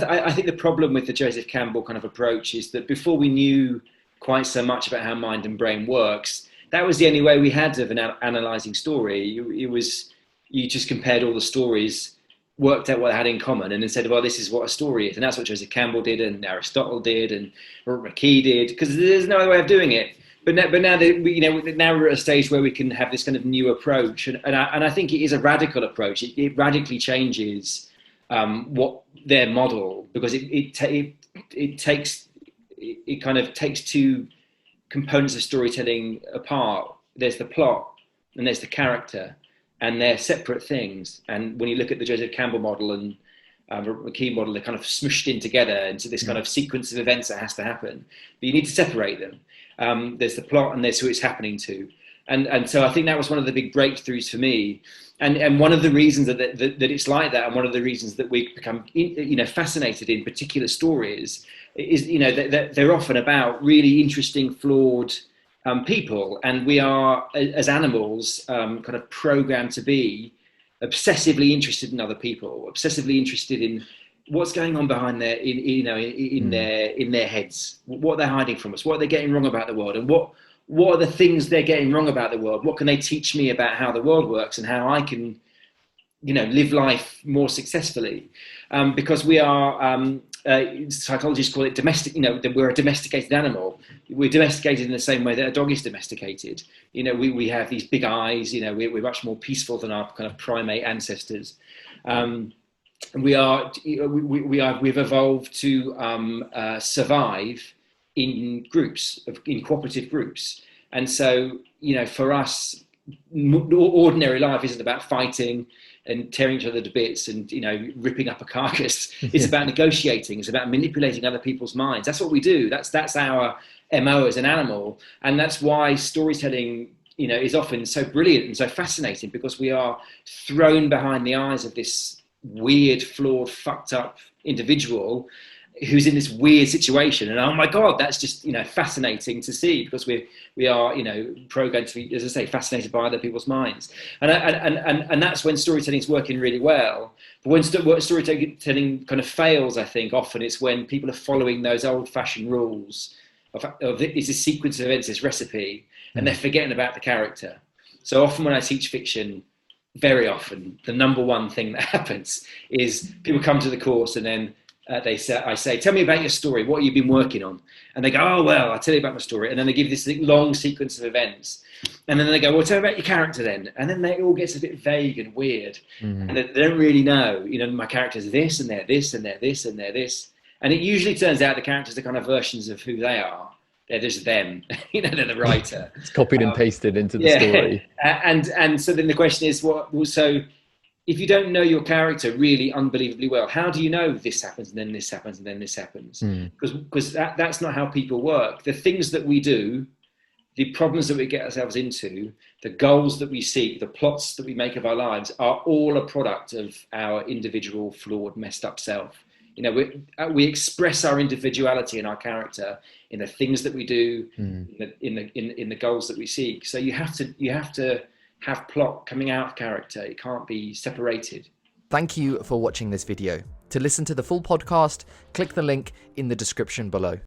I think the problem with the Joseph Campbell kind of approach is that before we knew quite so much about how mind and brain works, that was the only way we had of analysing story. It was, you just compared all the stories, worked out what they had in common, and then said, well, this is what a story is. And that's what Joseph Campbell did, and Aristotle did, and Robert McKee did, because there's no other way of doing it. But now that now we're at a stage where we can have this kind of new approach, and I think it is a radical approach. It radically changes what their model, because it kind of takes two components of storytelling apart. There's the plot and there's the character, and they're separate things. And when you look at the Joseph Campbell model and McKee model, they're kind of smushed in together into this kind of sequence of events that has to happen. But you need to separate them. There's the plot and there's who it's happening to. And so I think that was one of the big breakthroughs for me. And one of the reasons that it's like that, and one of the reasons that we become fascinated in particular stories is that they're often about really interesting, flawed people, and we are, as animals, kind of programmed to be obsessively interested in other people, obsessively interested in what's going on behind their in their heads, what they're hiding from us, what they're getting wrong about the world, and what are the things they're getting wrong about the world. What can they teach me about how the world works and how I can live life more successfully, because we are psychologists call it domestic. We're a domesticated animal. We're domesticated in the same way that a dog is domesticated. We have these big eyes. We're much more peaceful than our kind of primate ancestors. We've evolved to survive in groups, in cooperative groups. And so, for us, ordinary life isn't about fighting and tearing each other to bits and, ripping up a carcass. It's about negotiating. It's about manipulating other people's minds. That's what we do. That's our MO as an animal. And that's why storytelling, is often so brilliant and so fascinating, because we are thrown behind the eyes of this weird, flawed, fucked up individual who's in this weird situation, and oh my god, that's just fascinating to see, because we are programmed to be, as I say, fascinated by other people's minds, and that's when storytelling is working really well. But when storytelling kind of fails, I think often it's when people are following those old-fashioned rules of it's a sequence of events, this recipe, and they're forgetting about the character. So often when I teach fiction, very often the number one thing that happens is people come to the course and then I say, tell me about your story. What have you been working on? And they go, oh, well, I'll tell you about my story. And then they give this long sequence of events. And then they go, well, tell me about your character then. And then it all gets a bit vague and weird. Mm-hmm. And they don't really know, my character's this, and they're this, and they're this, and they're this. And it usually turns out the characters are kind of versions of who they are. They're just them, they're the writer. It's copied and pasted into the story. And so then the question is, so if you don't know your character really unbelievably well, how do you know this happens and then this happens and then this happens? Because that's not how people work. The things that we do, the problems that we get ourselves into, the goals that we seek, the plots that we make of our lives are all a product of our individual, flawed, messed up self. We express our individuality and our character in the things that we do, in the goals that we seek. So you have to have plot coming out of character. It can't be separated. Thank you for watching this video. To listen to the full podcast, click the link in the description below.